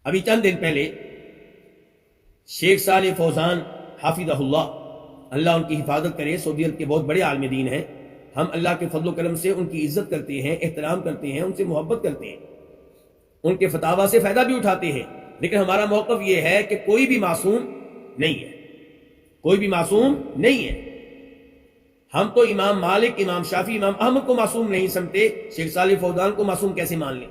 ابھی چند دن پہلے شیخ صالح فوزان حافظہ اللہ ان کی حفاظت کرے، سعودی عرب کے بہت بڑے عالم دین ہیں، ہم اللہ کے فضل و کرم سے ان کی عزت کرتے ہیں، احترام کرتے ہیں، ان سے محبت کرتے ہیں، ان کے فتاوی سے فائدہ بھی اٹھاتے ہیں، لیکن ہمارا موقف یہ ہے کہ کوئی بھی معصوم نہیں ہے، کوئی بھی معصوم نہیں ہے۔ ہم تو امام مالک، امام شافعی، امام احمد کو معصوم نہیں سمجھتے، شیخ صالح فوزان کو معصوم کیسے مان لیں؟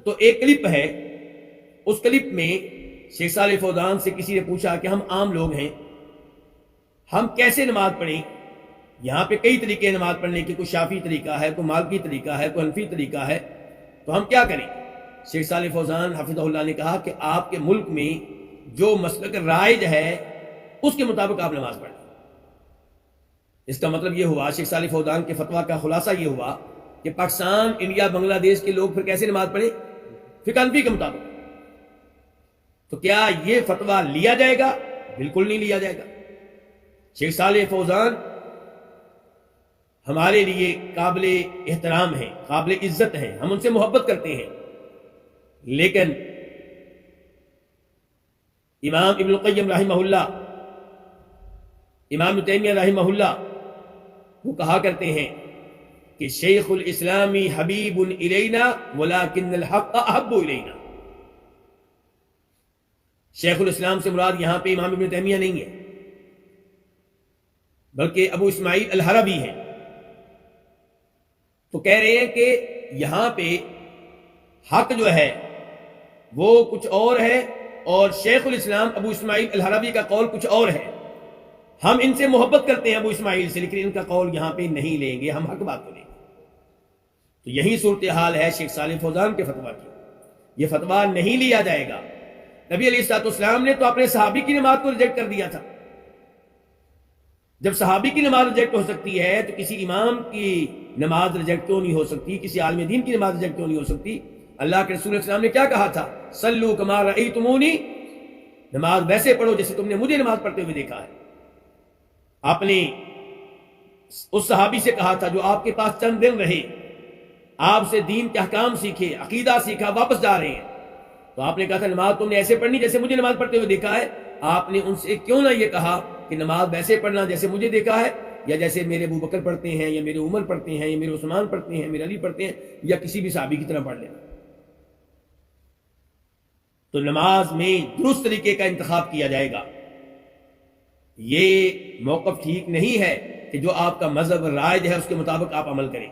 تو ایک کلپ ہے، اس کلپ میں شیخ صالح فوزان سے کسی نے پوچھا کہ ہم عام لوگ ہیں، ہم کیسے نماز پڑھیں؟ یہاں پہ کئی طریقے نماز پڑھنے کی، کوئی شافعی طریقہ ہے، کوئی مالکی طریقہ ہے، کوئی حنفی طریقہ ہے، تو ہم کیا کریں؟ شیخ صالح فوزان حفظہ اللہ نے کہا کہ آپ کے ملک میں جو مسلک رائج ہے اس کے مطابق آپ نماز پڑھیں۔ اس کا مطلب یہ ہوا، شیخ صالح فوزان کے فتویٰ کا خلاصہ یہ ہوا کہ پاکستان، انڈیا، بنگلہ دیش کے لوگ پھر کیسے نماز پڑھیں؟ فقہ حنفی کے مطابق۔ تو کیا یہ فتویٰ لیا جائے گا؟ بالکل نہیں لیا جائے گا۔ شیخ صالح فوزان ہمارے لیے قابل احترام ہیں، قابل عزت ہیں، ہم ان سے محبت کرتے ہیں، لیکن امام ابن القیم رحمہ اللہ، امام ابن تیمیہ رحمہ اللہ، وہ کہا کرتے ہیں کہ شیخ الاسلام حبیب الینا ولکن الحق احب الینا۔ شیخ الاسلام سے مراد یہاں پہ امام ابن تیمیہ نہیں ہے، بلکہ ابو اسماعیل الحربی ہیں۔ تو کہہ رہے ہیں کہ یہاں پہ حق جو ہے وہ کچھ اور ہے، اور شیخ الاسلام ابو اسماعیل الحربی کا قول کچھ اور ہے۔ ہم ان سے محبت کرتے ہیں ابو اسماعیل سے، لیکن ان کا قول یہاں پہ نہیں لیں گے، ہم حق بات کو لیں گے۔ تو یہی صورتحال ہے شیخ صالح فوزان کے فتویٰ کی، یہ فتویٰ نہیں لیا جائے گا۔ نبی علیہ الصلوۃ والسلام نے تو اپنے صحابی کی نماز کو ریجیکٹ کر دیا تھا۔ جب صحابی کی نماز ریجیکٹ ہو سکتی ہے تو کسی امام کی نماز ریجیکٹ کیوں نہیں ہو سکتی؟ کسی عالم دین کی نماز ریجیکٹ کیوں نہیں ہو سکتی؟ اللہ کے رسول السلام نے کیا کہا تھا؟ صلو کما رأیتمونی، نماز ویسے پڑھو جیسے تم نے مجھے نماز پڑھتے ہوئے دیکھا ہے۔ آپ نے اس صحابی سے کہا تھا جو آپ کے پاس چند دن رہے، آپ سے دین کے احکام سیکھے، عقیدہ سیکھا، واپس جا رہے ہیں، تو آپ نے کہا تھا نماز تم نے ایسے پڑھنی جیسے مجھے نماز پڑھتے ہوئے دیکھا ہے۔ آپ نے ان سے کیوں نہ یہ کہا کہ نماز ویسے پڑھنا جیسے مجھے دیکھا ہے، یا جیسے میرے ابو بکر پڑھتے ہیں، یا میرے عمر پڑھتے ہیں، یا میرے عثمان پڑھتے ہیں، میرے علی پڑھتے ہیں، یا کسی بھی صحابی کی طرح پڑھ لینا۔ تو نماز میں درست طریقے کا انتخاب کیا جائے گا۔ یہ موقف ٹھیک نہیں ہے کہ جو آپ کا مذہب رائج ہے اس کے مطابق آپ عمل کریں۔